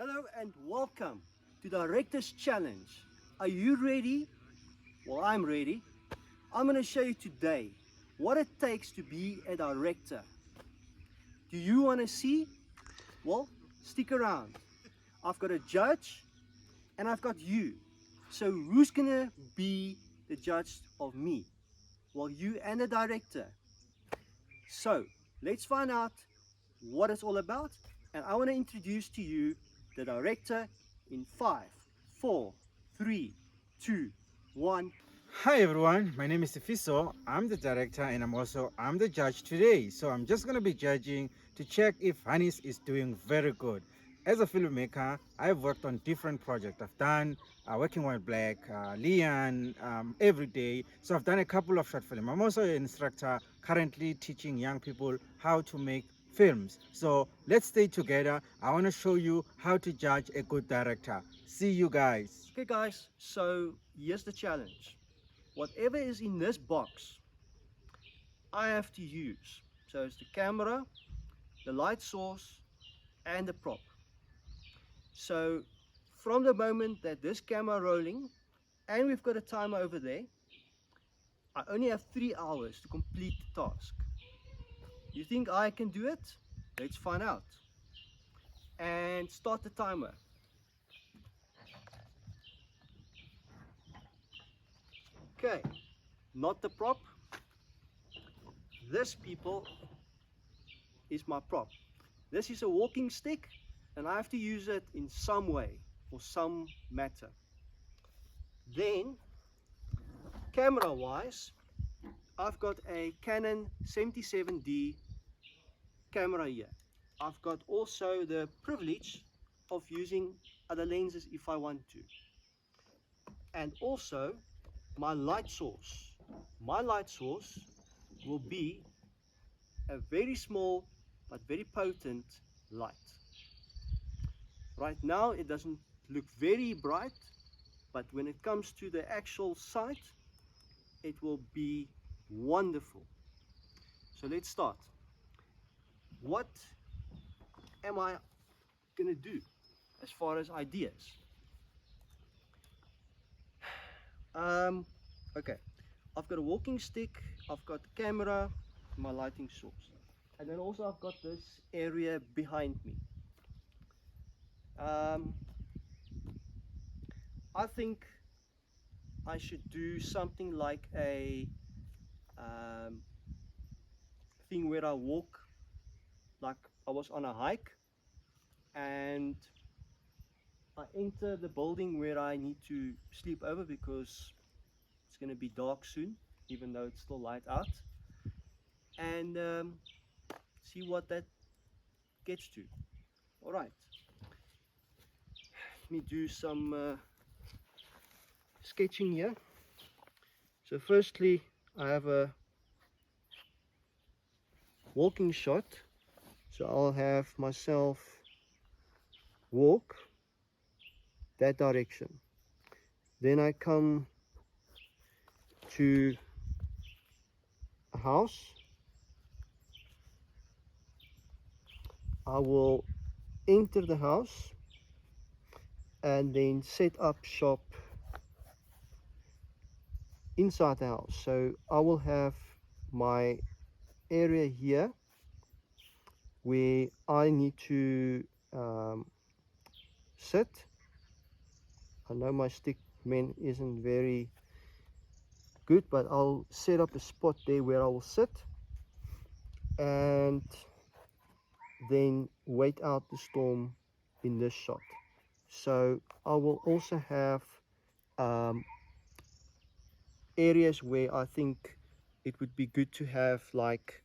Hello and welcome to Director's Challenge. Are you ready? Well, I'm ready. I'm going to show you today what it takes to be a director. Do you want to see? Well, stick around. I've got a judge and I've got you. So who's going to be the judge of me? Well, you and the director. So let's find out what it's all about, and I want to introduce to you the director in 5, 4, 3, 2, 1. Hi everyone, my name is Sifiso. I'm the director and I'm the judge today. So I'm just gonna be judging to check if Hannes is doing very good. As a filmmaker, I've worked on different projects. I've done Working While Black, Liane, every day. So I've done a couple of short films. I'm also an instructor currently teaching young people how to make films. So let's stay together. I want to show you how to judge a good director. See you guys. Okay guys, so here's the challenge. Whatever is in this box, I have to use. So it's the camera, the light source, and the prop. So from the moment that this camera rolling, and we've got a timer over there, I only have 3 hours to complete the task. You think I can do it? Let's find out. And start the timer. Okay, not the prop. This, people, is my prop. This is a walking stick and I have to use it in some way or some matter. Then, camera wise, I've got a Canon 77D camera here. I've got also the privilege of using other lenses if I want to. And also my light source. My light source will be a very small but very potent light. Right now it doesn't look very bright, but when it comes to the actual sight, it will be wonderful. So let's start. What am I gonna do as far as ideas? Okay, I've got a walking stick, I've got the camera, my lighting source, and then also I've got this area behind me. I think I should do something like a thing where I walk like I was on a hike, and I enter the building where I need to sleep over because it's going to be dark soon, even though it's still light out, and see what that gets to. All right, let me do some sketching here. So firstly, I have a walking shot, so I'll have myself walk that direction. Then I come to a house. I will enter the house and then set up shop inside the house. So I will have my area here where I need to sit. I know my stick man isn't very good, but I'll set up a spot there where I will sit and then wait out the storm in this shot. So I will also have areas where I think it would be good to have like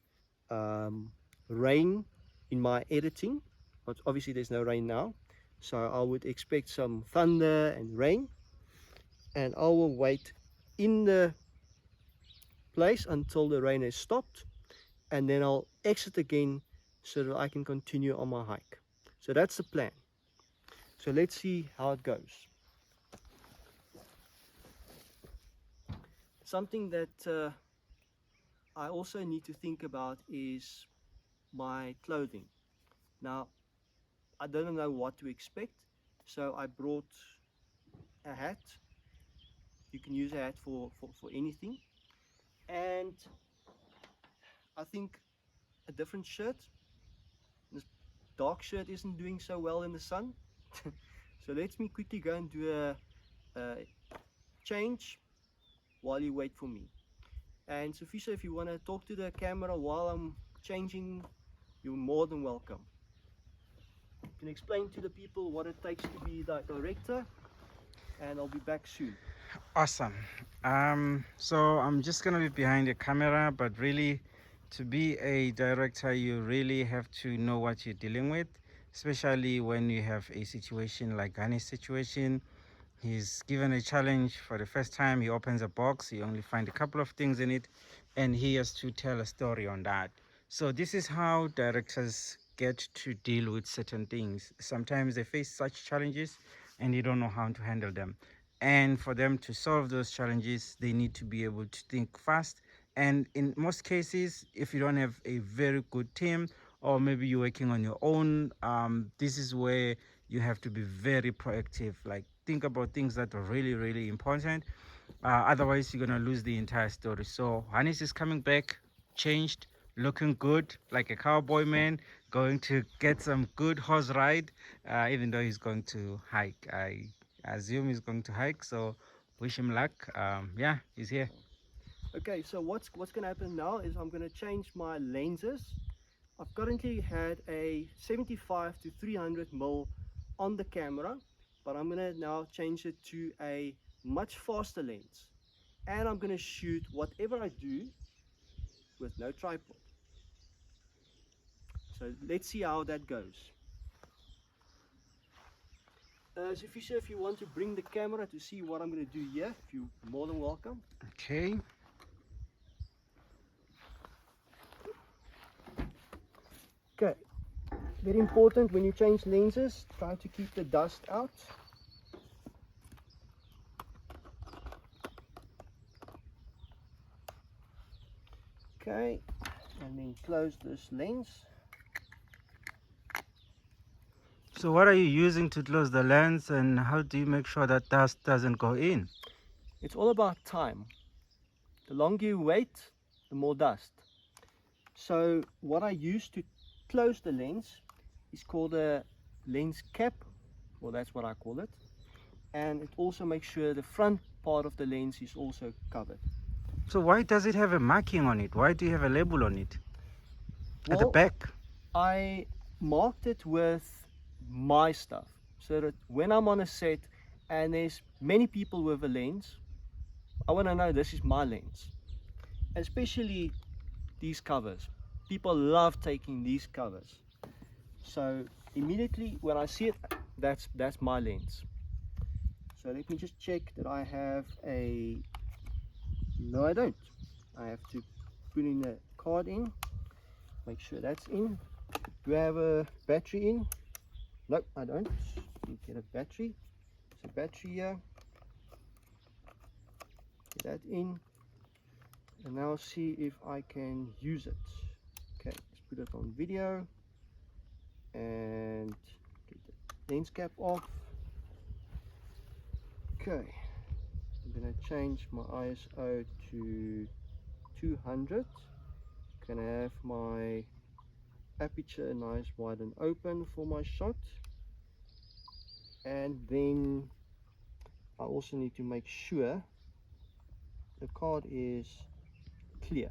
rain in my editing, but obviously there's no rain now, so I would expect some thunder and rain, and I will wait in the place until the rain has stopped, and then I'll exit again so that I can continue on my hike. So that's the plan. So let's see how it goes. Something that I also need to think about is my clothing. Now, I didn't know what to expect, so I brought a hat. You can use a hat for anything. And I think a different shirt. This dark shirt isn't doing so well in the sun. So let me quickly go and do a change while you wait for me. And Sifiso, if you want to talk to the camera while I'm changing, you're more than welcome. You can explain to the people what it takes to be the director, and I'll be back soon. Awesome. So I'm just gonna be behind the camera, but really, to be a director, you really have to know what you're dealing with, especially when you have a situation like Ghani's situation. He's given a challenge for the first time. He opens a box, he only finds a couple of things in it, and he has to tell a story on that. So this is how directors get to deal with certain things. Sometimes they face such challenges and they don't know how to handle them. And for them to solve those challenges, they need to be able to think fast. And in most cases, if you don't have a very good team, or maybe you're working on your own, this is where you have to be very proactive. Like, think about things that are really, really important. Otherwise, you're gonna lose the entire story. So Hannes is coming back, changed, looking good, like a cowboy man, going to get some good horse ride. Even though he's going to hike, I assume he's going to hike. So wish him luck. Yeah, he's here. Okay, so what's gonna happen now is I'm gonna change my lenses. I've currently had a 75 to 300 mil on the camera, but I'm gonna now change it to a much faster lens. And I'm gonna shoot whatever I do with no tripod. So let's see how that goes. Sifiso, if you want to bring the camera to see what I'm gonna do here, if you're more than welcome. Okay. Okay, very important when you change lenses, try to keep the dust out. Okay, and then close this lens. So what are you using to close the lens, and how do you make sure that dust doesn't go in? It's all about time. The longer you wait, the more dust. So what I use to close the lens is called a lens cap, well that's what I call it. And it also makes sure the front part of the lens is also covered. So why does it have a marking on it? Why do you have a label on it? At the Well, back? I marked it with my stuff so that when I'm on a set and there's many people with a lens, I want to know this is my lens. Especially these covers. People love taking these covers. So immediately when I see it, that's my lens. So let me just check that I have a, no I don't. I have to put in the card in, make sure that's in. Do I have a battery in? No, I don't. You get a battery. There's a battery here. Get that in. And now see if I can use it. Okay, let's put it on video and get the lens cap off. Okay, I'm gonna change my ISO to 200. Gonna have my aperture nice wide and open for my shot. And then I also need to make sure the card is clear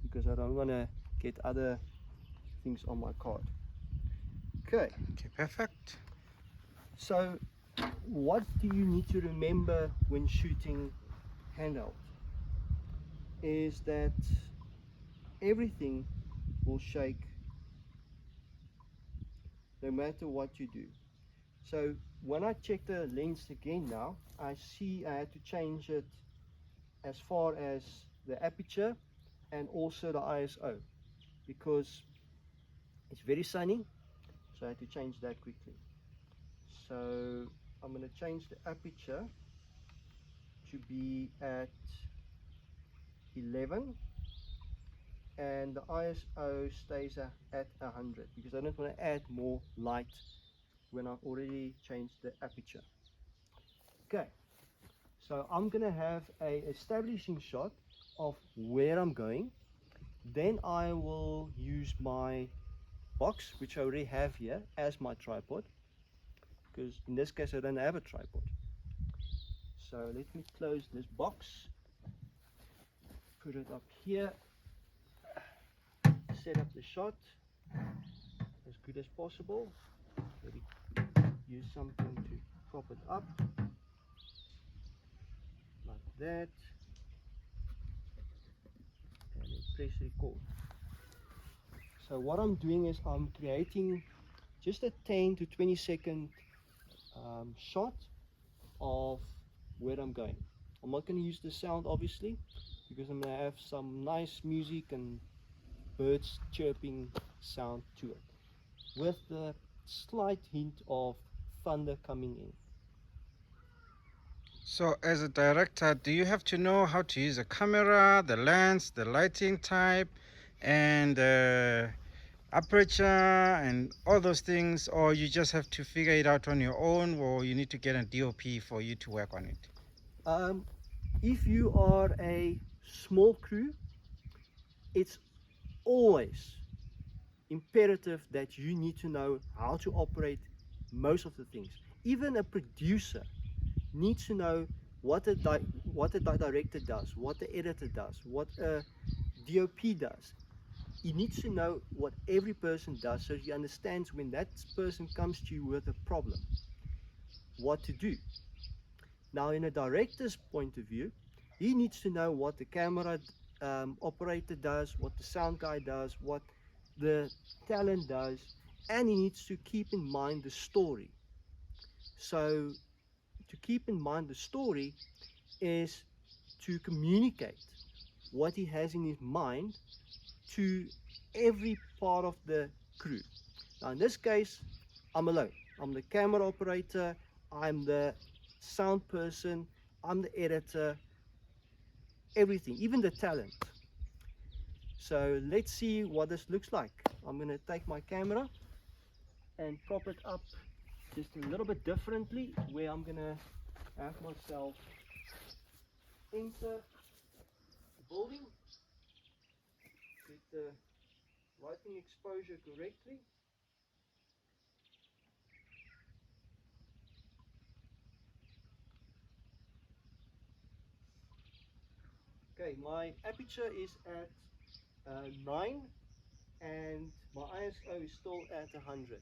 because I don't want to get other things on my card. Okay, Okay, perfect. so what do you need to remember when shooting handheld is that everything will shake no matter what you do. So when I check the lens again now, I see I had to change it as far as the aperture and also the ISO because it's very sunny, so I had to change that quickly. So I'm going to change the aperture to be at 11 and the ISO stays at 100 because I don't want to add more light when I've already changed the aperture. Okay, so I'm gonna have a establishing shot of where I'm going. Then I will use my box, which I already have here, as my tripod, because in this case I don't have a tripod. So let me close this box, put it up here, set up the shot as good as possible. Maybe use something to prop it up, like that, and then press record. So what I'm doing is I'm creating just a 10 to 20 second shot of where I'm going. I'm not going to use the sound obviously, because I'm going to have some nice music and birds chirping sound to it, with the slight hint of thunder coming in. So as a director, do you have to know how to use a camera, the lens, the lighting type, and aperture and all those things, or you just have to figure it out on your own, or you need to get a DOP for you to work on it? If you are a small crew, it's always imperative that you need to know how to operate most of the things. Even a producer needs to know what a director does, what the editor does, what a DOP does. He needs to know what every person does, so he understands when that person comes to you with a problem, what to do. Now, in a director's point of view, he needs to know what the camera operator does, what the sound guy does, what the talent does, and he needs to keep in mind the story. So to keep in mind the story is to communicate what he has in his mind to every part of the crew. Now in this case, I'm alone. I'm the camera operator, I'm the sound person, I'm the editor, everything, even the talent. So let's see what this looks like. I'm going to take my camera and prop it up just a little bit differently, where I'm going to have myself enter the building, get the lighting exposure correctly. Okay, my aperture is at 9 and my ISO is still at 100.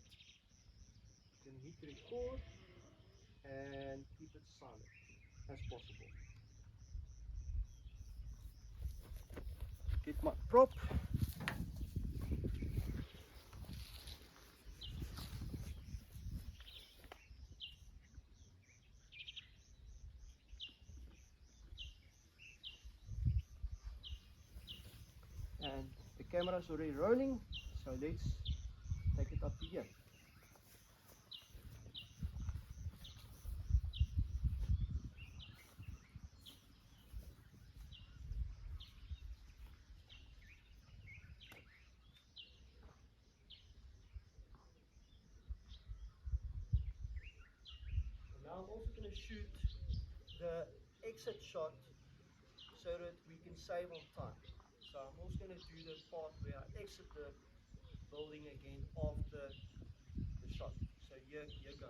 Then hit record and keep it silent as possible. Get my prop. And the camera is already rolling, so let's take it up to here. Now I'm also going to shoot the exit shot so that we can save on time. So I'm also going to do the part where I exit the building again after the shot. So here goes.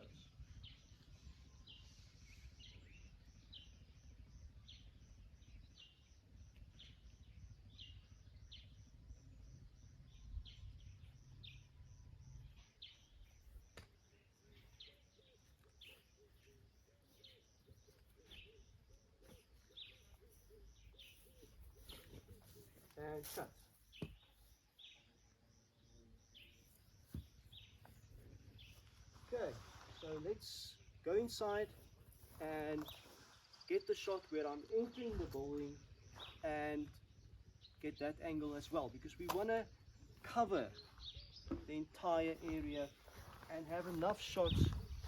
And cut. Okay, so let's go inside and get the shot where I'm entering the building and get that angle as well, because we want to cover the entire area and have enough shots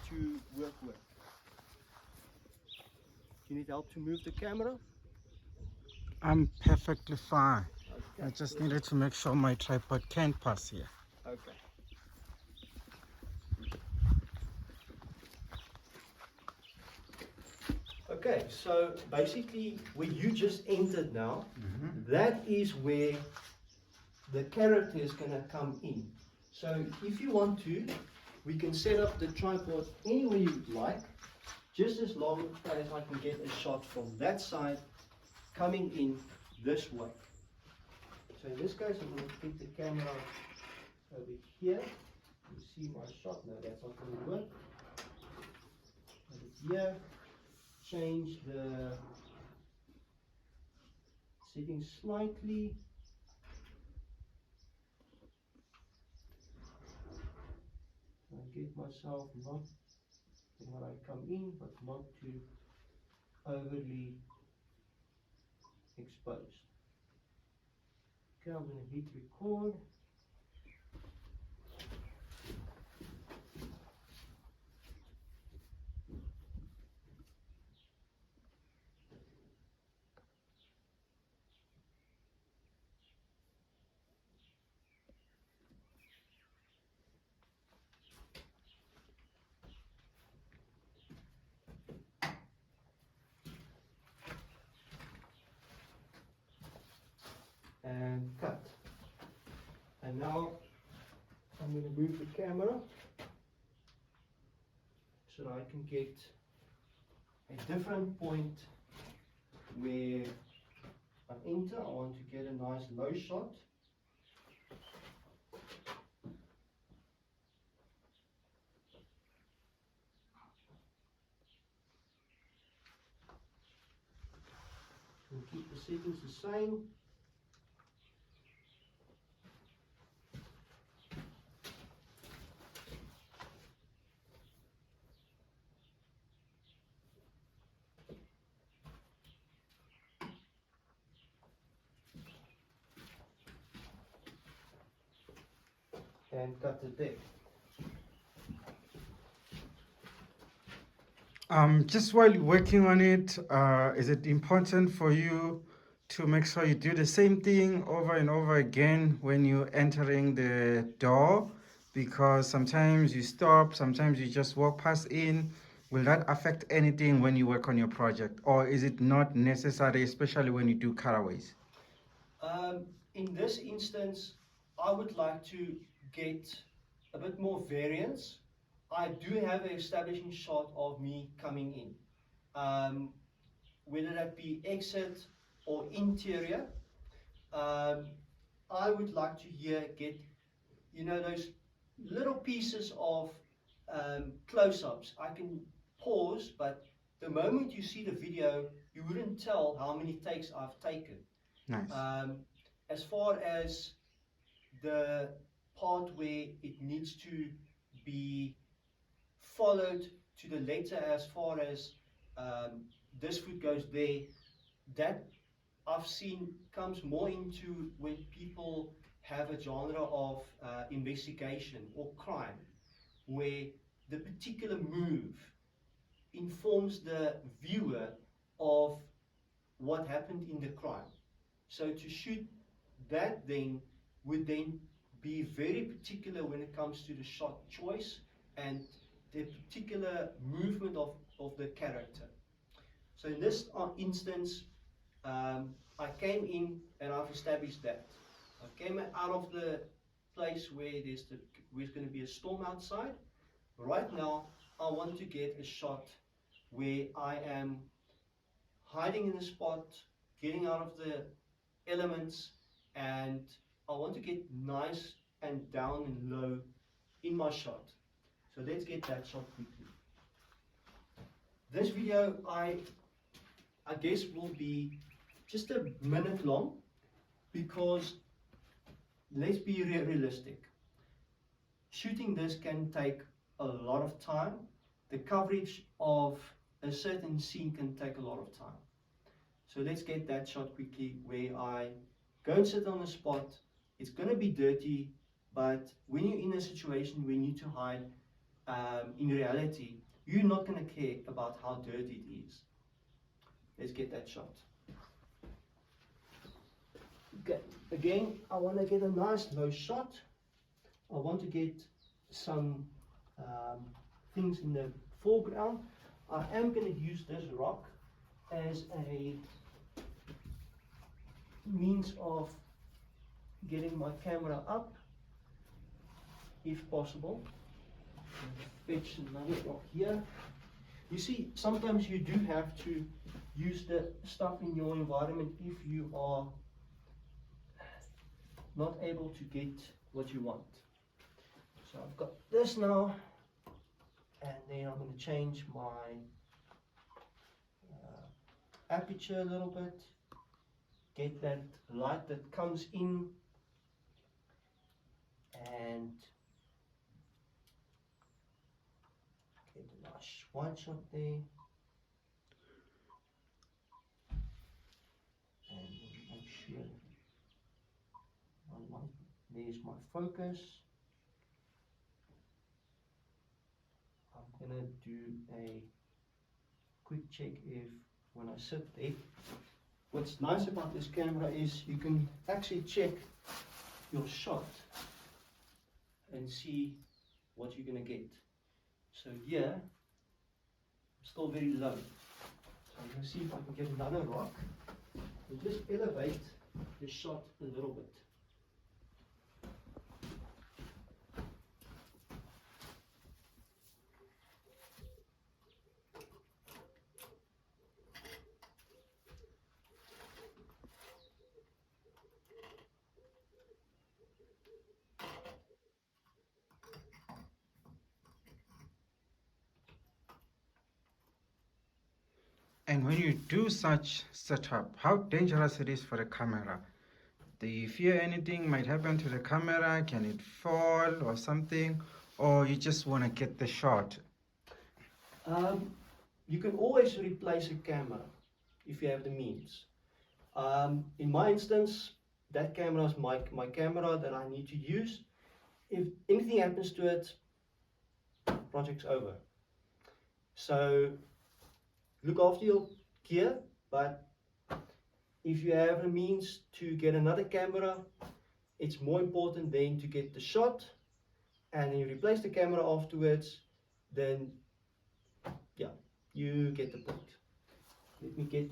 to work with. Do you need help to move the camera? I'm perfectly fine. Okay. I just needed to make sure my tripod can pass here. Okay. Okay, so basically where you just entered now, that is where the character is going to come in. So if you want to, we can set up the tripod anywhere you'd like, just as long as I can get a shot from that side coming in this way. So in this case, I'm going to pick the camera over here. You see my shot. No, that's not going to work. Over here, change the settings slightly. I get myself not when I come in, but not too overly exposed. Okay, I'm going to hit record. And cut. And now I'm going to move the camera so that I can get a different point where I enter. I want to get a nice low shot. We'll keep the settings the same. And cut it there. Just while you're working on it, is it important for you to make sure you do the same thing over and over again when you're entering the door? Because sometimes you stop, sometimes you just walk past in. Will that affect anything when you work on your project? Or is it not necessary, especially when you do cutaways? In this instance, I would like to get a bit more variance. I do have an establishing shot of me coming in. Whether that be exit or interior, I would like to here get, those little pieces of close-ups. I can pause, but the moment you see the video, you wouldn't tell how many takes I've taken. Nice. As far as the part where it needs to be followed to the letter, as far as this foot goes there, that I've seen comes more into when people have a genre of investigation or crime, where the particular move informs the viewer of what happened in the crime. So to shoot that then would then be very particular when it comes to the shot choice and the particular movement of the character. So in this instance, I came in and I've established that. I came out of the place where there's going to be a storm outside. Right now, I want to get a shot where I am hiding in a spot, getting out of the elements, and I want to get nice and down and low in my shot. So let's get that shot quickly. This video, I guess, will be just a minute long, because let's be realistic. Shooting this can take a lot of time. The coverage of a certain scene can take a lot of time. So let's get that shot quickly where I go and sit on a spot. It's going to be dirty, but when you're in a situation where you need to hide, in reality, you're not going to care about how dirty it is. Let's get that shot. Okay. Again, I want to get a nice low shot. I want to get some things in the foreground. I am going to use this rock as a means of getting my camera up, if possible. Fetch another block here. You see, sometimes you do have to use the stuff in your environment if you are not able to get what you want. So I've got this now, and then I'm going to change my aperture a little bit, get that light that comes in, and get a nice wide shot there. And make sure there's my focus. I'm gonna do a quick check if when I sit there. What's nice about this camera is you can actually check your shot and see what you're gonna get. So here, I'm still very low. So I'm gonna see if I can get another rock and just elevate the shot a little bit. And when you do such setup, how dangerous it is for the camera? Do you fear anything might happen to the camera? Can it fall or something? Or you just want to get the shot? You can always replace a camera if you have the means. In my instance, that camera is my camera that I need to use. If anything happens to it, project's over. So look after your gear, but if you have the means to get another camera, it's more important then to get the shot, and then you replace the camera afterwards, then yeah, you get the point. Let me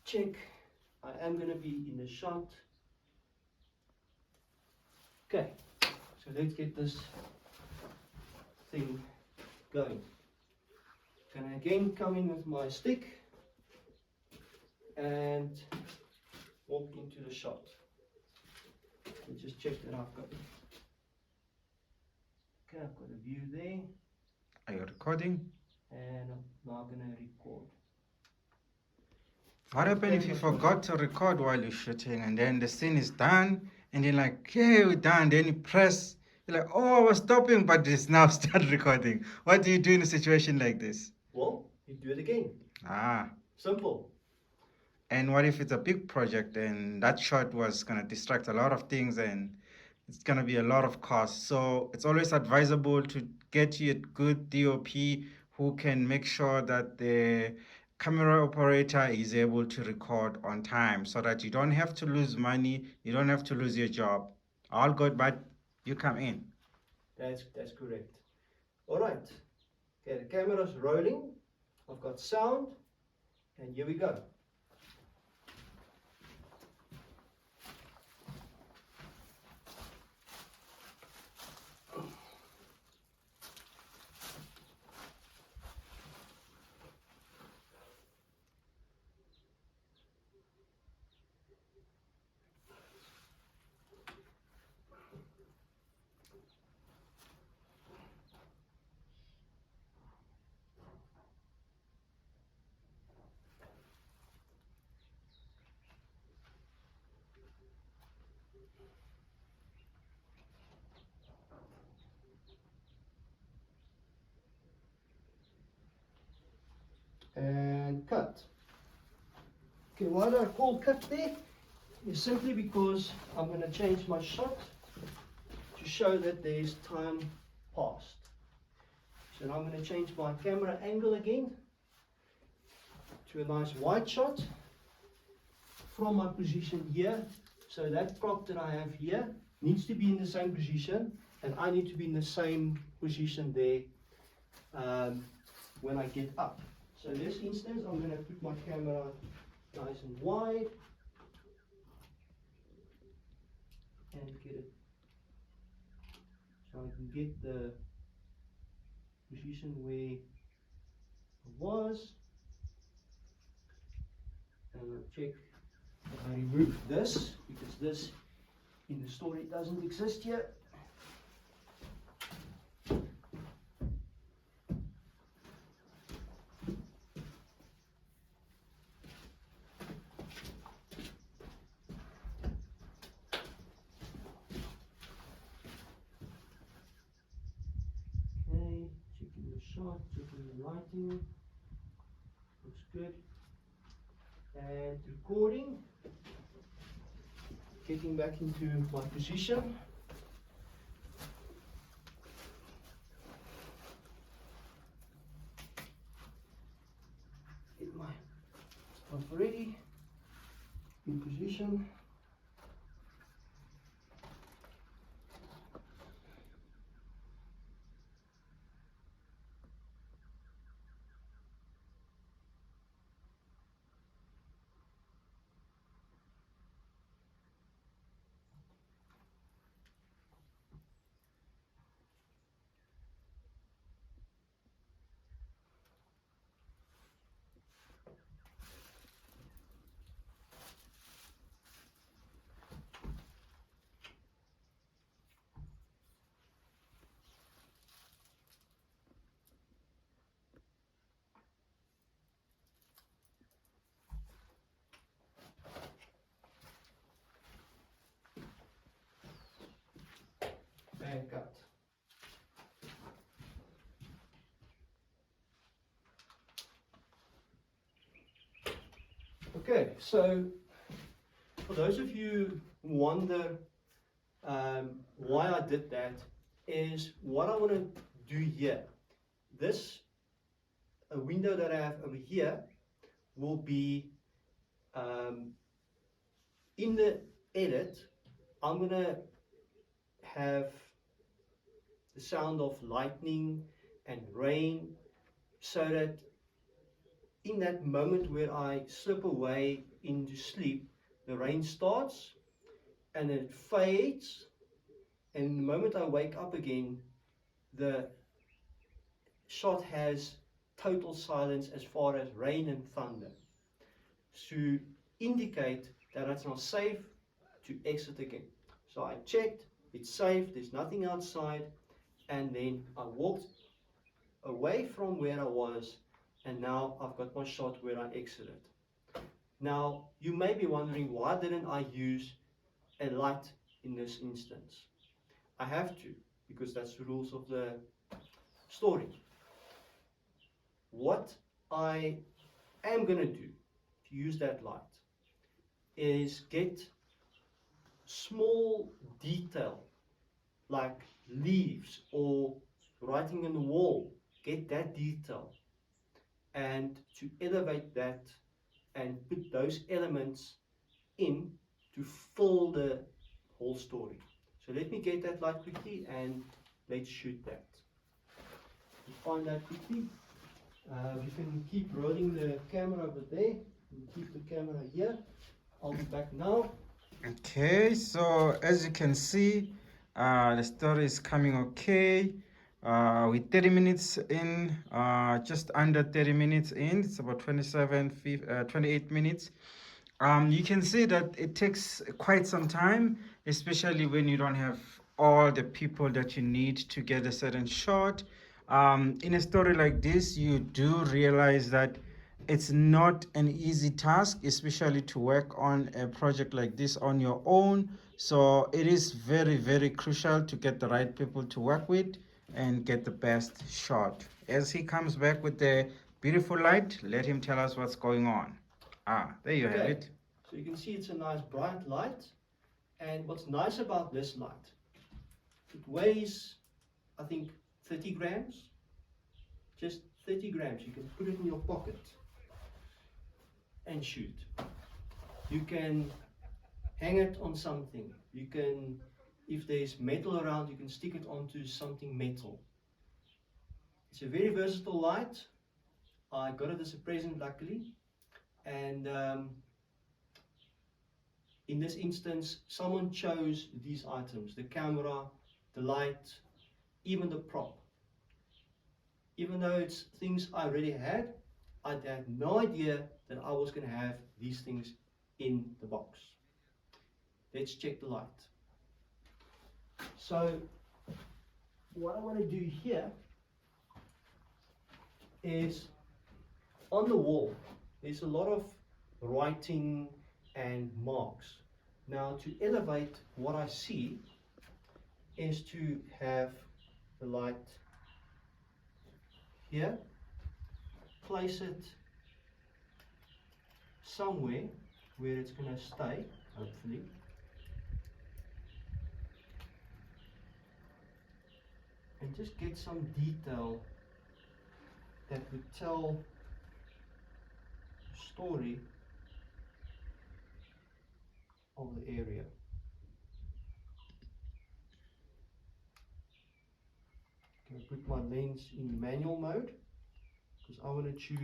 check. I am going to be in the shot. Okay, so let's get this thing going. Can I again come in with my stick and walk into the shot. Let's just check that I've got. Okay, I've got a view there. Are you recording? And I'm now going to record. What happens if you forgot to record while you're shooting and then the scene is done and you're like, okay, we're done. Then you press, you're like, oh, I was stopping, but it's now start recording. What do you do in a situation like this? Well, you do it again. Ah. Simple. And what if it's a big project and that shot was going to distract a lot of things and it's going to be a lot of cost? So it's always advisable to get you a good DOP who can make sure that the camera operator is able to record on time so that you don't have to lose money, you don't have to lose your job. All good, but you come in. That's correct. All right. Okay, the camera's rolling. I've got sound, and here we go. And cut. Okay, why do I call cut there? It's simply because I'm going to change my shot to show that there's time passed. So now I'm going to change my camera angle again to a nice wide shot from my position here. So that prop that I have here needs to be in the same position, and I need to be in the same position there when I get up. So in this instance, I'm going to put my camera nice and wide and get it so I can get the position where I was, and I'll check if I remove this, because this in the story doesn't exist yet. Okay, checking the shot, checking the lighting, looks good. And recording, getting back into my position. Get my stuff ready, in position. And cut. Okay, so for those of you who wonder why I did that, is what I want to do here. This window that I have over here will be in the edit. I'm going to have the sound of lightning and rain, so that in that moment where I slip away into sleep, the rain starts and it fades, and the moment I wake up again, the shot has total silence as far as rain and thunder, to indicate that it's not safe to exit again. So I checked, it's safe, there's nothing outside, and then I walked away from where I was, and now I've got my shot where I exited. Now, you may be wondering, why didn't I use a light in this instance? I have to, because that's the rules of the story. What I am going to do to use that light is get small detail like leaves or writing on the wall, get that detail, and to elevate that and put those elements in to fill the whole story. So let me get that light quickly and let's shoot that. To find that quickly, you can keep rolling the camera over there and keep the camera here. I'll be back now. Okay, so as you can see, the story is coming okay. We're 30 minutes in, just under 30 minutes in. It's about 28 minutes. You can see that it takes quite some time, especially when you don't have all the people that you need to get a certain shot. In a story like this, you do realize that it's not an easy task, especially to work on a project like this on your own. So it is very, very crucial to get the right people to work with and get the best shot. As he comes back with the beautiful light, let him tell us what's going on. There you have it. So you can see it's a nice bright light. And what's nice about this light, it weighs, I think, 30 grams. Just 30 grams. You can put it in your pocket and shoot. You can hang it on something. You can, if there's metal around, you can stick it onto something metal. It's a very versatile light. I got it as a present, luckily, and in this instance, someone chose these items: the camera, the light, even the prop. Even though it's things I already had, I had no idea that I was going to have these things in the box. Let's check the light. So what I want to do here is, on the wall there's a lot of writing and marks. Now, to elevate what I see is to have the light here, place it somewhere where it's going to stay, hopefully. And just get some detail that would tell the story of the area. I'm going to put my lens in manual mode because I want to choose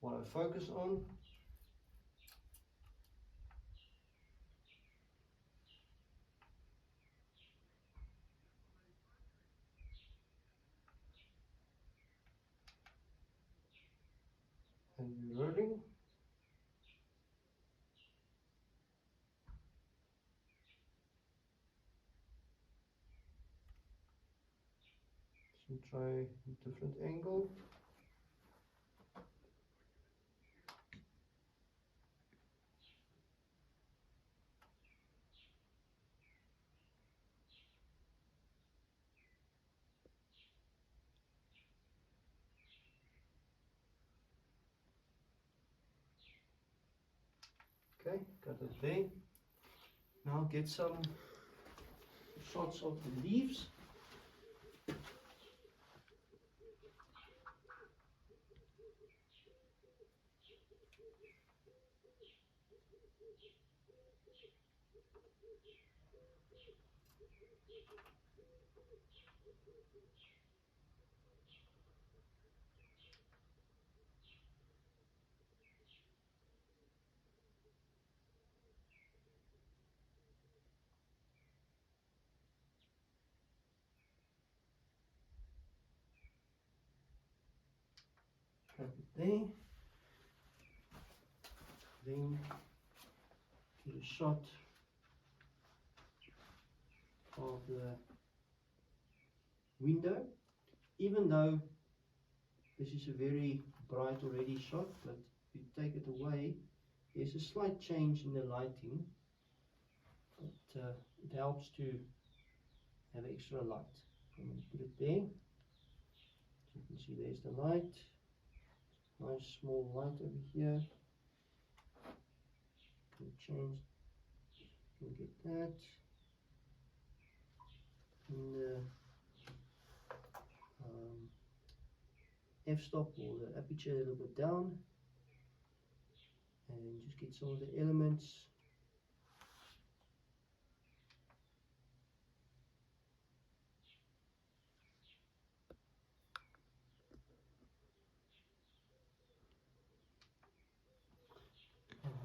what I focus on. And we're rolling. So try a different angle. Okay, got it there. Now get some shots of the leaves. Got it there. Then get a shot of the window. Even though this is a very bright already shot, but if you take it away, there's a slight change in the lighting, but it helps to have extra light. I'm going to put it there. So you can see there's the light. Nice small light over here. Can change. You can get that. And the f-stop, or the aperture, a little bit down, and just get some of the elements.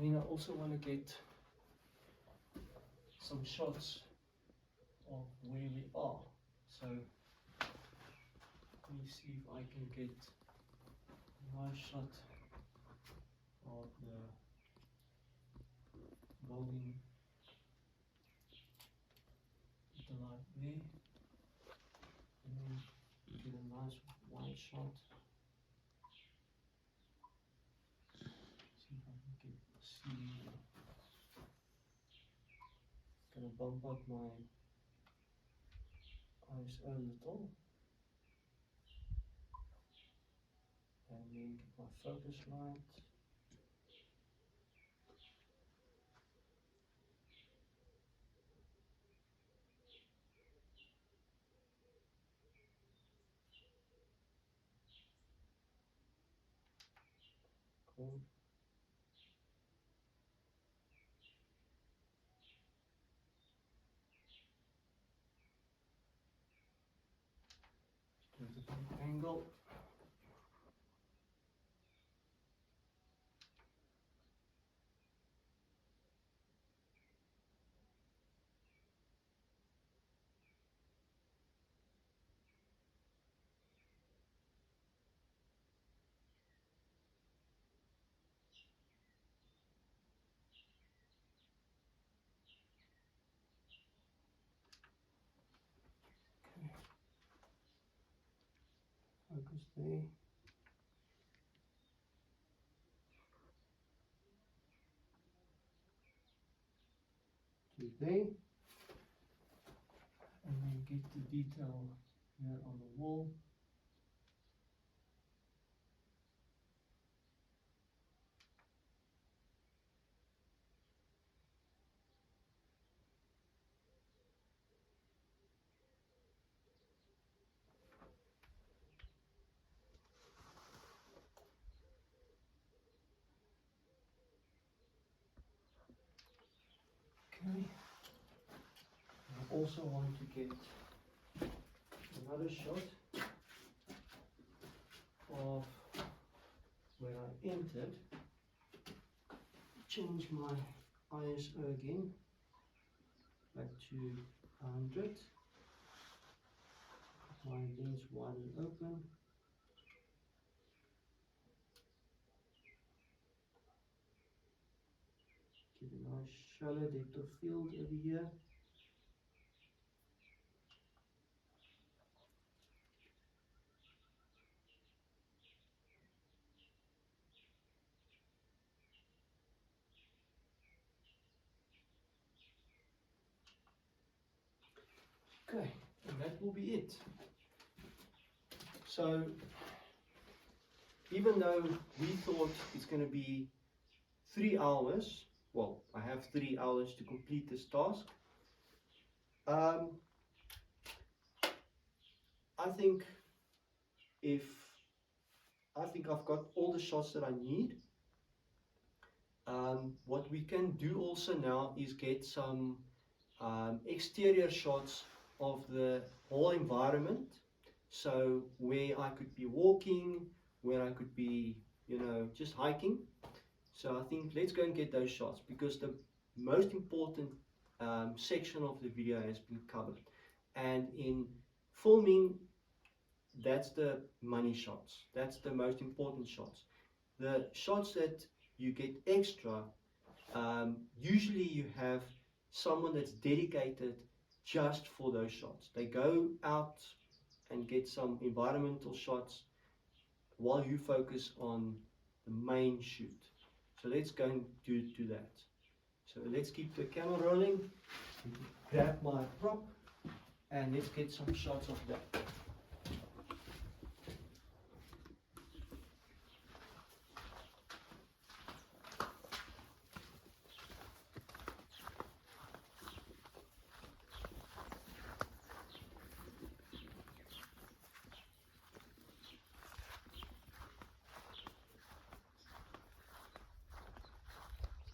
And then I also want to get some shots of where we are. So let me see if I can get a nice shot of the building with the light there, and then get a nice wide shot. See if I can get the ceiling. Gonna bump up my ISO a little, and then get my focus light. Cool. Do a different angle. focus there. To there. And then get the detail here on the wall. Okay. I also want to get another shot of where I entered. Change my ISO again back to 100. My lens wide and open. Get a nice shallow depth of field over here. Okay, and that will be it. So, even though we thought it's going to be 3 hours, well, I have 3 hours to complete this task. I think I've got all the shots that I need. What we can do also now is get some exterior shots of the whole environment. So where I could be walking, where I could be, just hiking. So I think let's go and get those shots, because the most important section of the video has been covered. And in filming, that's the money shots. That's the most important shots. The shots that you get extra, usually you have someone that's dedicated just for those shots. They go out and get some environmental shots while you focus on the main shoot. So let's go and do that. So let's keep the camera rolling, grab my prop, and let's get some shots of that.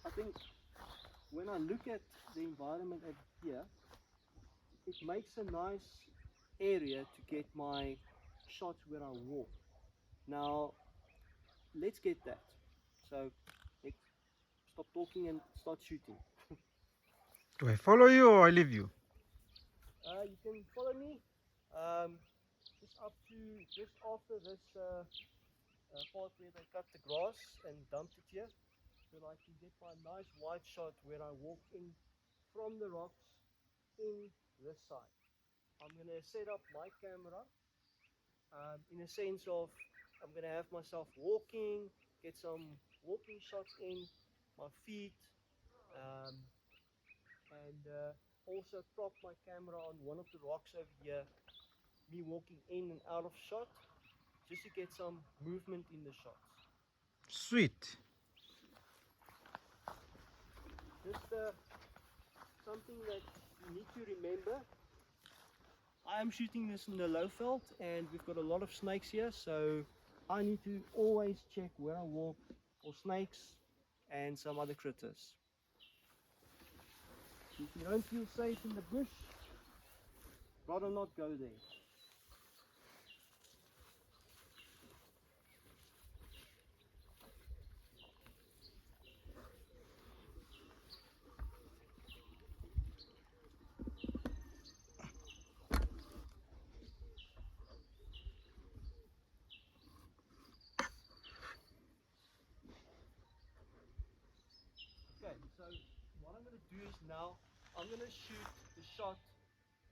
I think when I look at the environment over here, it makes a nice area to get my shots where I walk. Now, let's get that. So, let's stop talking and start shooting. Do I follow you or I leave you? You can follow me just up to just after this part where they cut the grass and dumped it here, so that I can get my nice wide shot where I walk in from the rocks in this side. I'm going to set up my camera in a sense of I'm going to have myself walking, get some walking shots in, my feet, and also prop my camera on one of the rocks over here, me walking in and out of shot, just to get some movement in the shots. Sweet. Just something that you need to remember. I am shooting this in the low veld and we've got a lot of snakes here, so I need to always check where I walk for snakes and some other critters. If you don't feel safe in the bush, rather not go there. Okay, so what I'm going to do is now I'm going to shoot the shot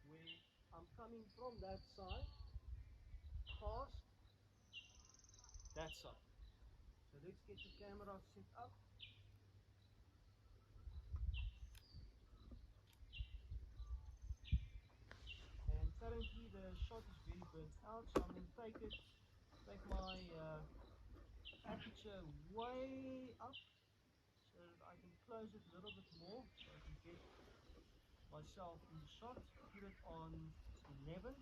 where I'm coming from that side, past, that side. So let's get the camera set up. And currently the shot is very burnt out, so I'm going to take my aperture way up so that I can close it a little bit more so I can get myself in the shot. Put it on 11,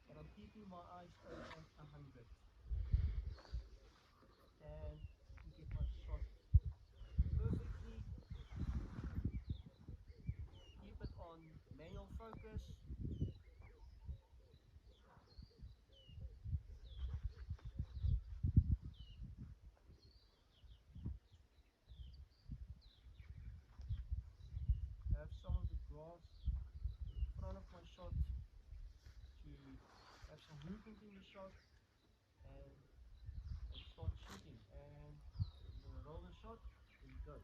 but I'm keeping my ISO at 100. And to get my shot perfectly, keep it on manual focus. Have some of the grass in front of my shot to have some movement in the shot, and start shooting. And I'm going to roll the shot and go.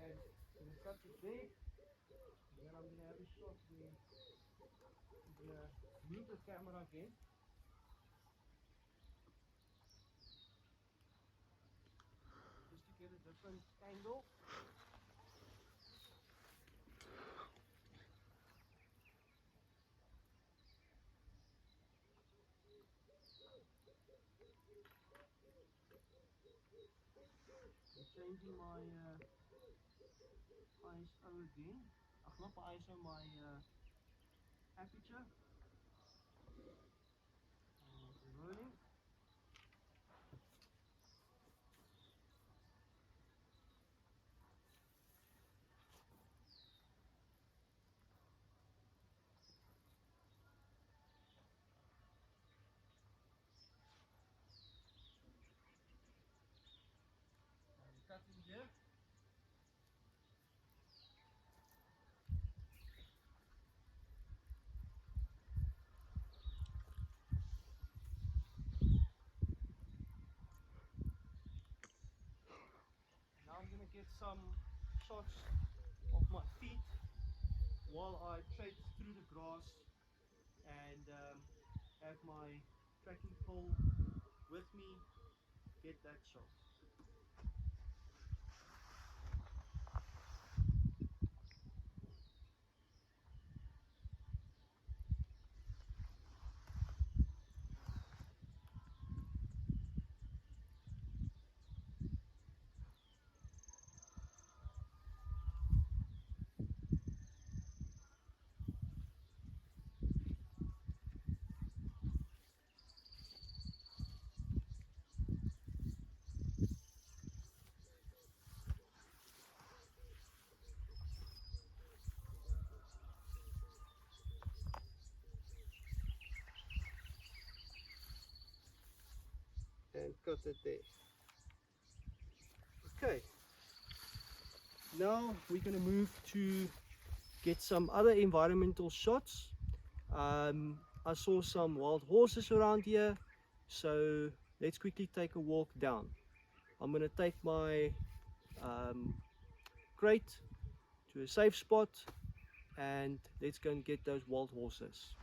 And I'm going to cut it there. And then I'm going to have a shot where I'm going to move the camera again. Just to get a different angle. I'm changing my ISO again. Not my ISO, my aperture. And rolling. And cutting here. Now I'm going to get some shots of my feet while I tread through the grass and have my tracking pole with me, get that shot. And cut it there. Okay, now we're going to move to get some other environmental shots. I saw some wild horses around here, so let's quickly take a walk down. I'm going to take my crate to a safe spot and let's go and get those wild horses.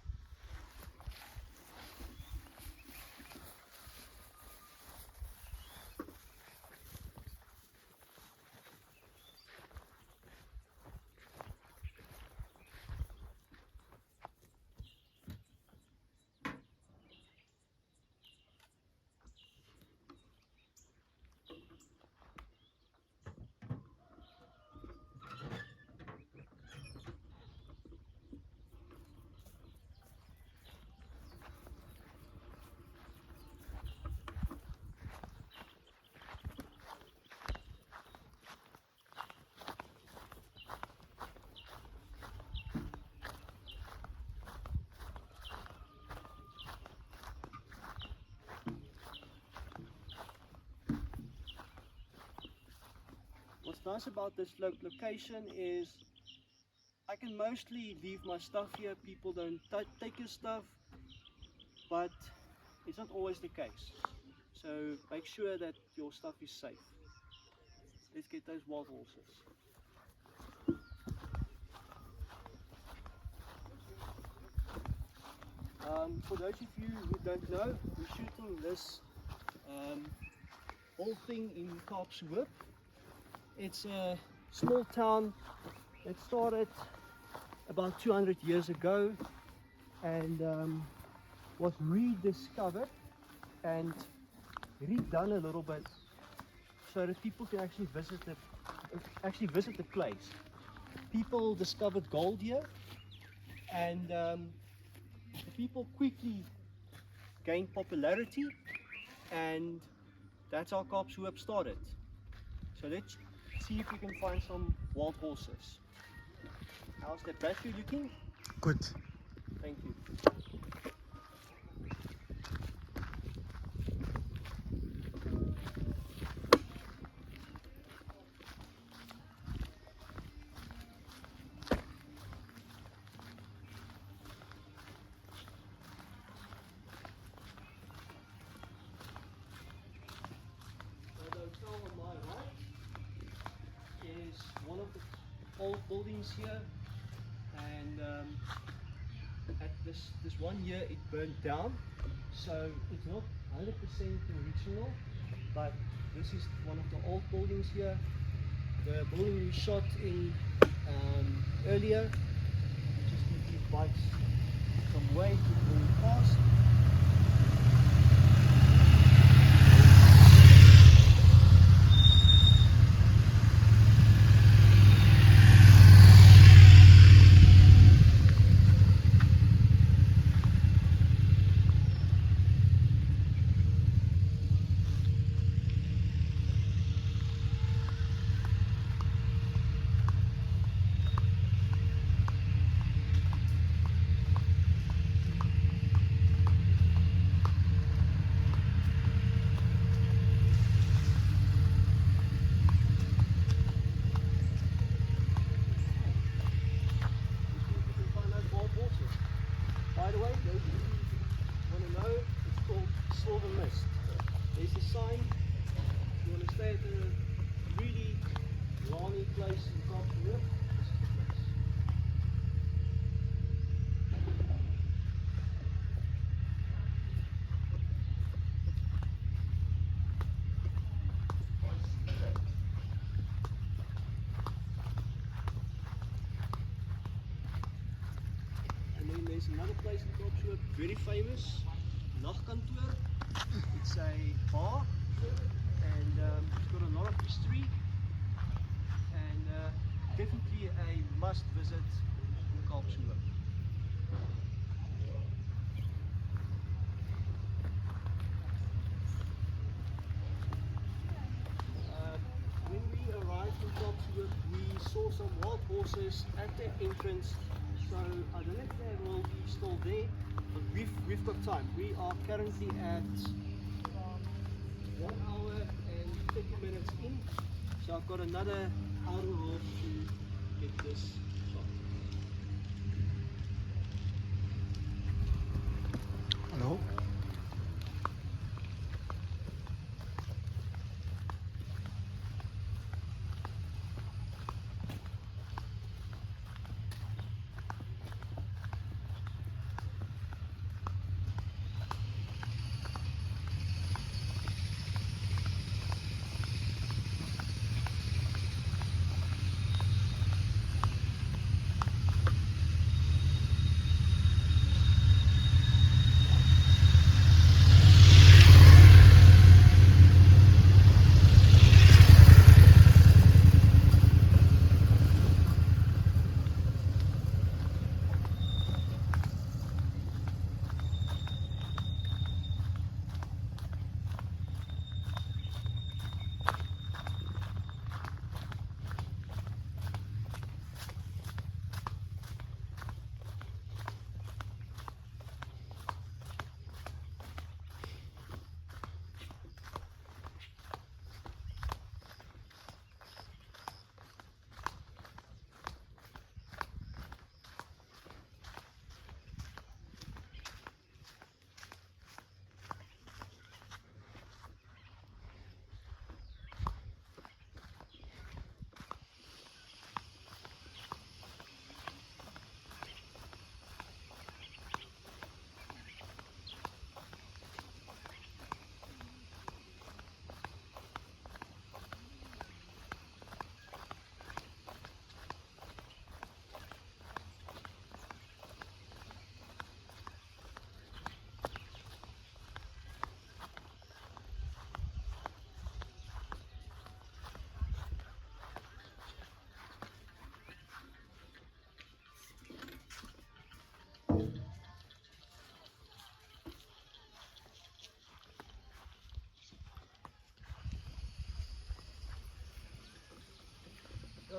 nice about this location is I can mostly leave my stuff here. People don't take your stuff, but it's not always the case. So make sure that your stuff is safe. Let's get those wild horses. For those of you who don't know, we're shooting this whole thing in Kaapshoop. It's a small town that started about 200 years ago and was rediscovered and redone a little bit so that people can actually visit the place. People discovered gold here, and the people quickly gained popularity, and that's how Kaapshoop started. So let's see if we can find some wild horses. How's the battery looking? Good. Thank you. On my right is one of the old buildings here, and at this one year it burned down, so it's not 100% original, but this is one of the old buildings here. The building we shot in earlier, just need to give bikes some way to go past. By the way, those of you who want to know, it's called Silver Mist. There's a sign. If you want to stay at a really lonely place in Kaapshoop, this is the place. And then there's another place in Kaapshoop, very famous, Nachtkantoor. It's a bar, and it's got a lot of history, and definitely a must visit in Kaapshoop. When we arrived in Kaapshoop, we saw some wild horses at the entrance. So I don't know if they will be still there, but we've got time. We are currently at 1 hour and 30 minutes in, so I've got another hour and a half to get this shot. Hello.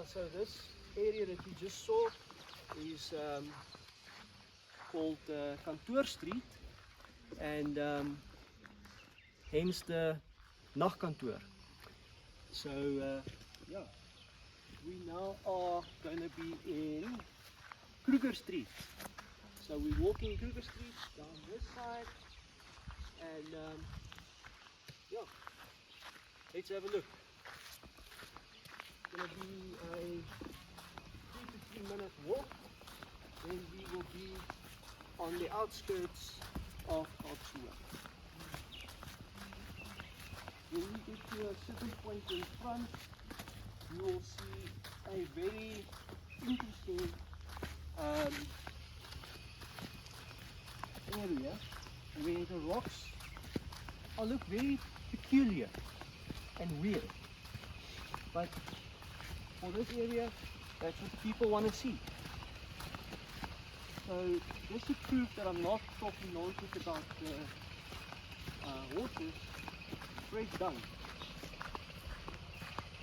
So this area that you just saw is called Kantoor Street, and hence the nachtkantoor. So yeah, we now are going to be in Kruger Street. So we're walking Kruger Street down this side, and yeah, let's have a look. It's going to be a 2 to 3 minute walk, then we will be on the outskirts of Kaapstad. When we get to a certain point in front, you will see a very interesting area where the rocks look very peculiar and weird. But for this area, that's what people want to see. So just to prove that I'm not talking nonsense about the horses, straight down.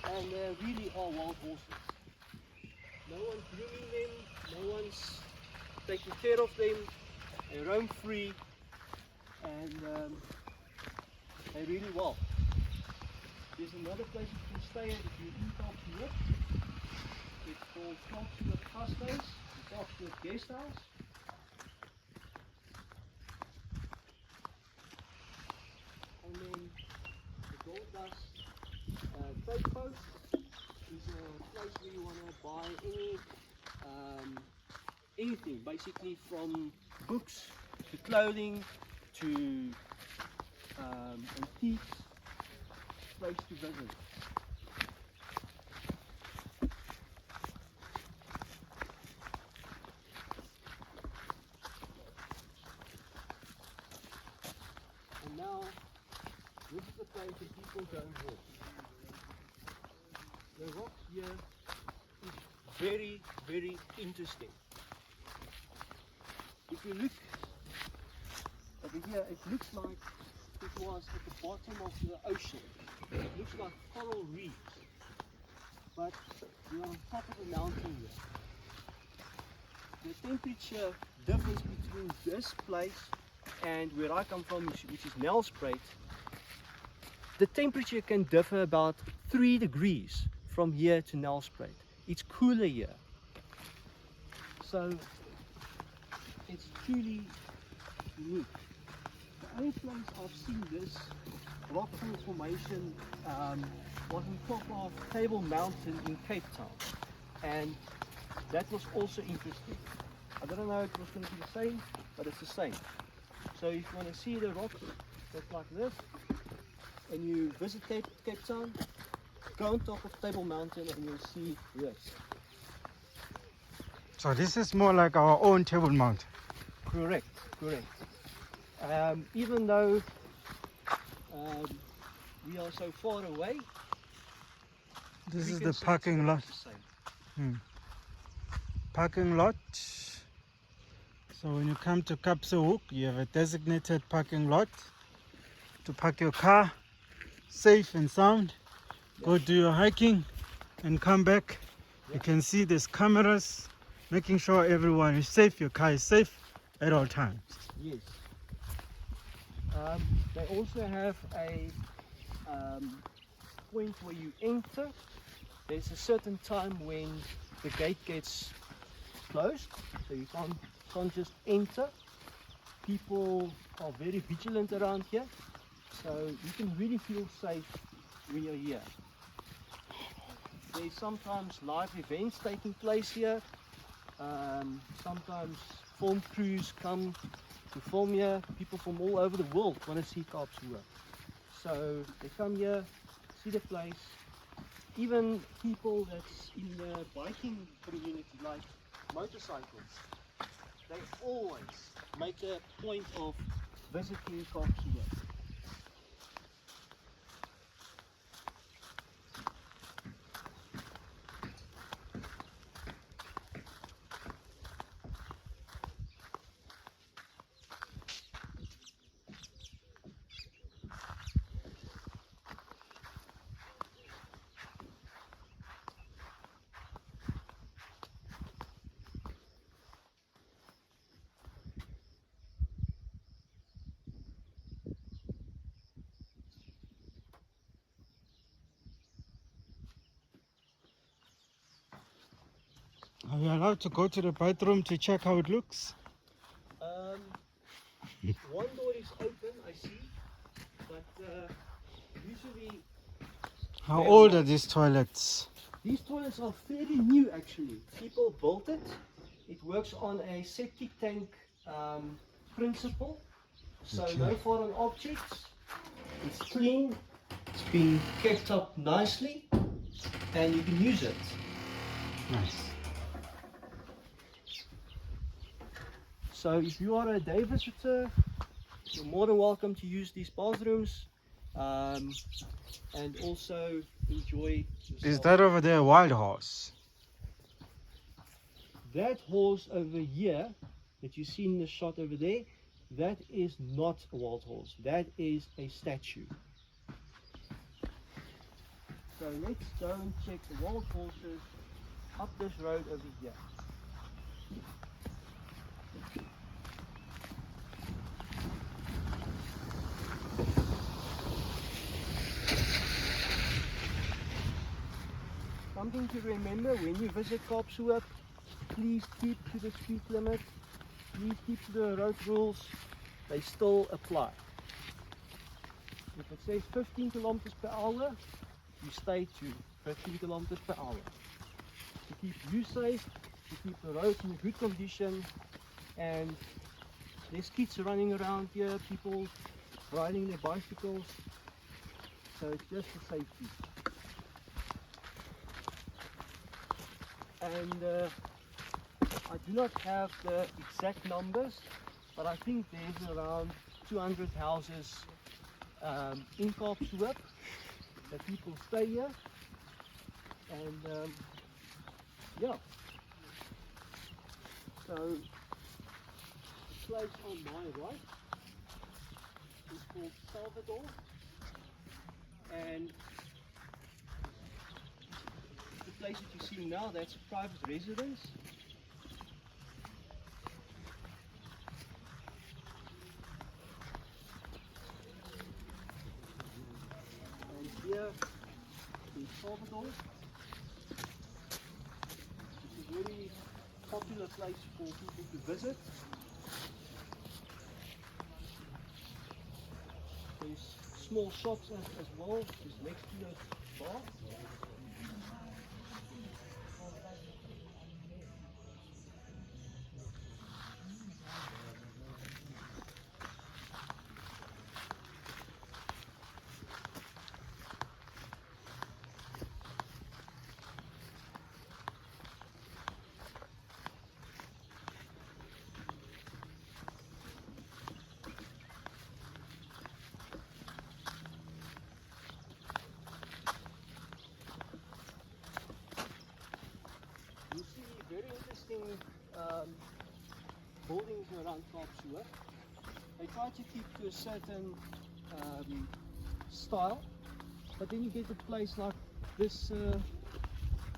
And there really are wild horses. No one's grooming them, no one's taking care of them. They roam free, and they're really wild. There's another place you can stay at if you in Kaapstad. It's called Kaapstad Gasthuis, Kaapstad Guest House. And then the Gold Dust Trade Post is a place where you want to buy anything, basically from books to clothing to antiques. Place to visit. And now, this is the place that people go and walk. The rock here is very, very interesting. If you look over here, it looks like it was at the bottom of the ocean. It looks like coral reefs, but we are on top of a mountain here. The temperature difference between this place and where I come from, which is Nelspruit, the temperature can differ about 3 degrees from here to Nelspruit. It's cooler here. So it's truly unique. The only place I've seen this rock transformation was on top of Table Mountain in Cape Town, and that was also interesting. I don't know if it was going to be the same, but it's the same. So if you want to see the rock that's like this, and you visit Cape Town, go on top of Table Mountain and you'll see this. So this is more like our own Table Mountain. Correct. Even though we are so far away, this is the parking lot. Parking lot. So when you come to Kaapstad, you have a designated parking lot to park your car safe and sound. Go do your hiking and come back. You can see there's cameras making sure everyone is safe, your car is safe at all times. Yes. They also have a point where you enter. There's a certain time when the gate gets closed, so you can't just enter. People are very vigilant around here, so you can really feel safe when you're here. There's sometimes live events taking place here. Sometimes film crews come to film here. People from all over the world want to see Kaapstad. So they come here, see the place. Even people that's in the biking community, like motorcycles, they always make a point of visiting Kaapstad. Are you allowed to go to the bathroom to check how it looks? One door is open, I see, but usually How they are old not. are these toilets? These toilets are fairly new actually. People built it. It works on a septic tank principle. So Okay. no foreign objects. It's clean. It's been kept up nicely, and you can use it. Nice. So if you are a day visitor, you're more than welcome to use these bathrooms, and also enjoy yourself. Is that over there a wild horse? That horse over here that you see in the shot over there, that is not a wild horse. That is a statue. So let's go and check the wild horses up this road over here. Something to remember when you visit Kaapstad, please keep to the speed limit, please keep to the road rules, they still apply. If it says 15 kilometers per hour, you stay to 15 kilometers per hour. To keep you safe, to keep the roads in good condition, and there's kids running around here, people riding their bicycles, so it's just for safety. And I do not have the exact numbers, but I think there's around 200 houses in Kaapstad that people stay here, and yeah. So the place on my right is called Salvador, and the place that you see now, that's a private residence. And here in Salvador, it's a very popular place for people to visit. There's small shops as well, just next to the bar. You see very interesting buildings around Kaapstad. They try to keep to a certain style, but then you get a place like this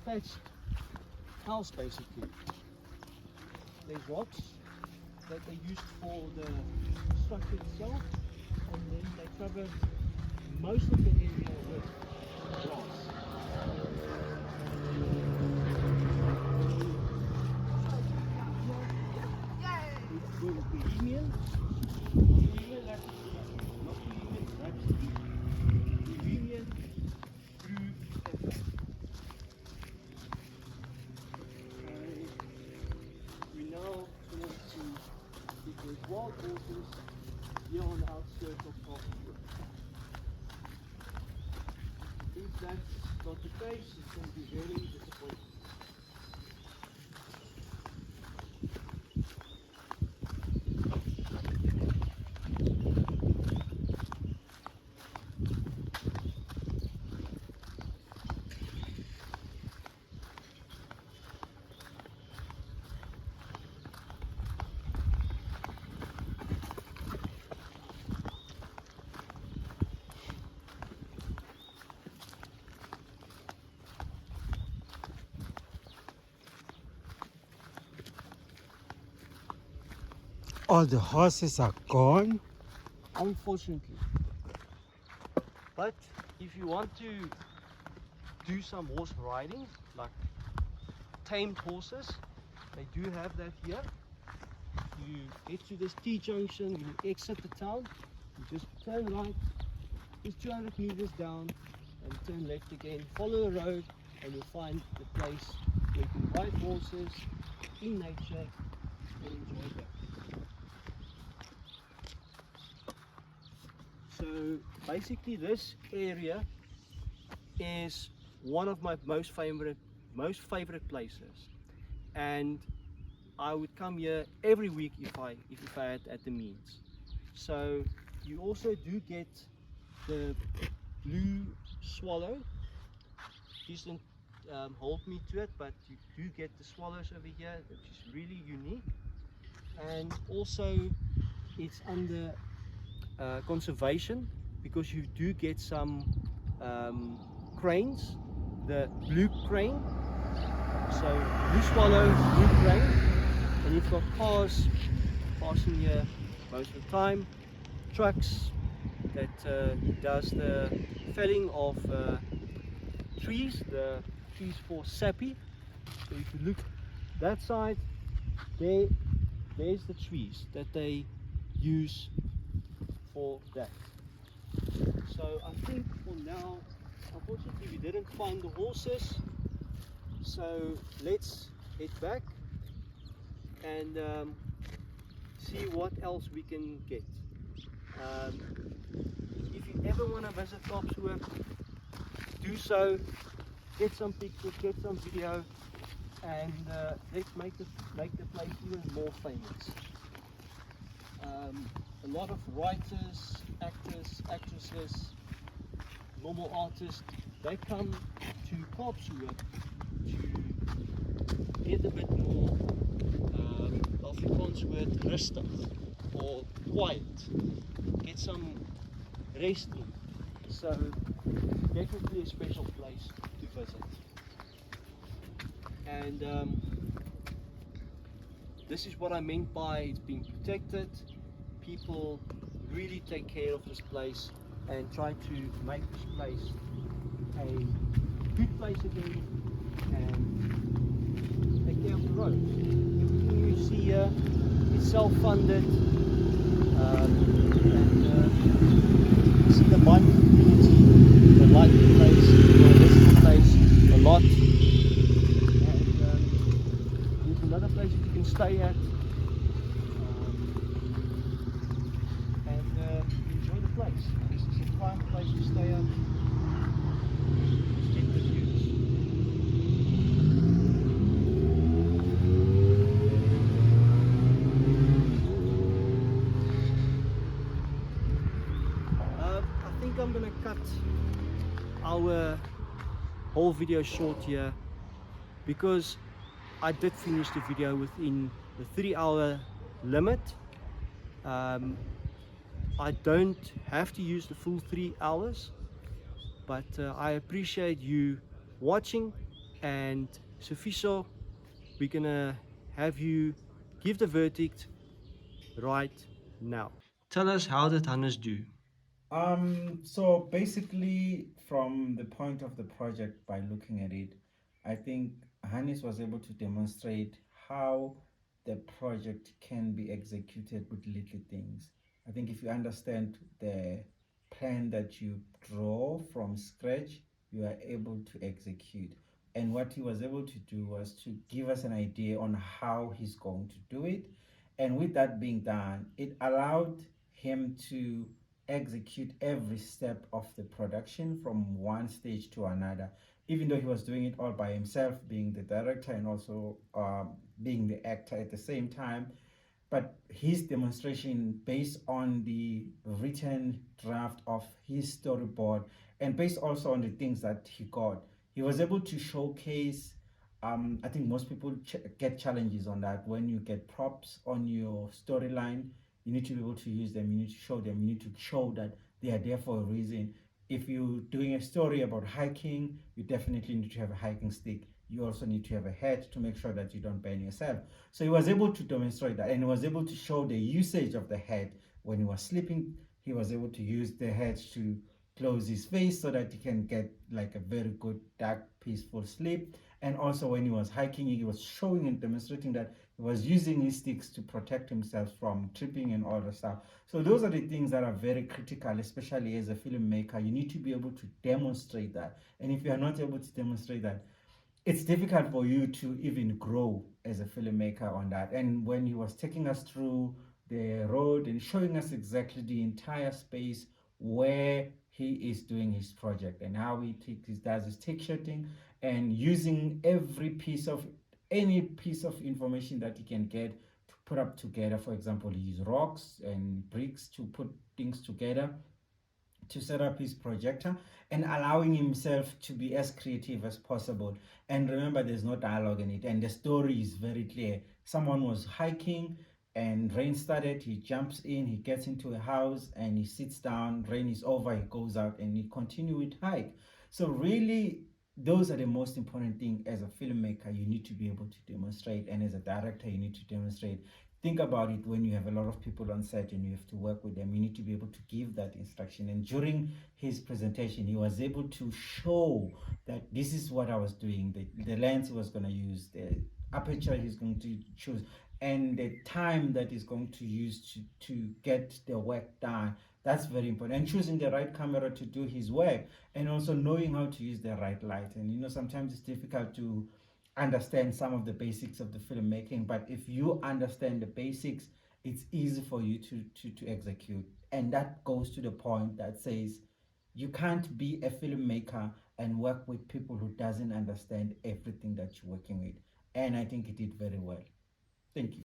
thatched house basically. There's rocks that they used for the structure itself, and then they covered most of the area with grass. Bohemian, not Bohemian Rhapsody, Bohemian through Ever. We now want to get those wild horses here on the outskirts of Kaapstad. If that's not the case, it's going to be very disappointing. All the horses are gone. Unfortunately. But if you want to do some horse riding, like tamed horses. They do have that here. You get to this T-junction, you exit the town, you just turn right, just 200 meters down, and turn left again. Follow the road, and you'll find the place where you can ride horses in nature and enjoy that. So basically, this area is one of my most favorite places, and I would come here every week if I had the means. So you also do get the blue swallow. Please don't hold me to it, but you do get the swallows over here, which is really unique. And also it's under conservation, because you do get some cranes, the blue crane. So blue swallow, blue crane, and you've got cars passing here most of the time, trucks that does the felling of trees, the trees for sappy. So if you look that side, there's the trees that they use for that. So I think for now, unfortunately, we didn't find the horses. So let's head back and see what else we can get. Um, if you ever want to visit Kaapshoek, do so. Get some pictures, get some video, and let's make the place even more famous. A lot of writers, actors, actresses, normal artists, they come to Kaapshoek to get a bit more Afrikaans word rustig or quiet, get some rest in. So definitely a special place to visit. And this is what I meant by it's being protected. People really take care of this place and try to make this place a good place again and take care of the road. Everything you see here is self-funded, you see the mining community, they like the place, they visit the place a lot. And there's another place that you can stay at and enjoy the place. This is a prime place to stay at. Just check the views. I think I'm gonna cut our whole video short here, because I did finish the video within the 3-hour limit. I don't have to use the full 3 hours, but I appreciate you watching. And Sifiso, we're gonna have you give the verdict right now. Tell us, how did Hannes do? So basically, from the point of the project, by looking at it, I think Hannes was able to demonstrate how the project can be executed with little things. I think if you understand the plan that you draw from scratch, you are able to execute. And what he was able to do was to give us an idea on how he's going to do it. And with that being done, it allowed him to execute every step of the production from one stage to another, even though he was doing it all by himself, being the director and also being the actor at the same time. But his demonstration, based on the written draft of his storyboard and based also on the things that he got, he was able to showcase. I think most people get challenges on that. When you get props on your storyline, you need to be able to use them, you need to show them, you need to show that they are there for a reason. If you're doing a story about hiking, you definitely need to have a hiking stick. You also need to have a hat to make sure that you don't burn yourself. So he was able to demonstrate that, and he was able to show the usage of the hat. When he was sleeping, he was able to use the hat to close his face so that he can get like a very good dark peaceful sleep. And also when he was hiking, he was showing and demonstrating that he was using his sticks to protect himself from tripping and all the stuff. So those are the things that are very critical, especially as a filmmaker. You need to be able to demonstrate that. And if you are not able to demonstrate that, it's difficult for you to even grow as a filmmaker on that. And when he was taking us through the road and showing us exactly the entire space where he is doing his project and how does his take shooting and using every piece of any piece of information that he can get to put up together. For example, he used rocks and bricks to put things together to set up his projector and allowing himself to be as creative as possible. And remember, there's no dialogue in it, and the story is very clear. Someone was hiking and rain started, he jumps in, he gets into a house and he sits down, rain is over, he goes out and he continues with hike. So really, those are the most important thing as a filmmaker you need to be able to demonstrate, and as a director you need to demonstrate. Think about it, when you have a lot of people on set and you have to work with them, you need to be able to give that instruction. And during his presentation, he was able to show that this is what I was doing, the lens he was going to use, the aperture he's going to choose, and the time that he's going to use to get the work done. That's very important. And choosing the right camera to do his work, and also knowing how to use the right light. And sometimes it's difficult to understand some of the basics of the filmmaking, but if you understand the basics, it's easy for you to execute. And that goes to the point that says you can't be a filmmaker and work with people who doesn't understand everything that you're working with. And I think he did very well. Thank you.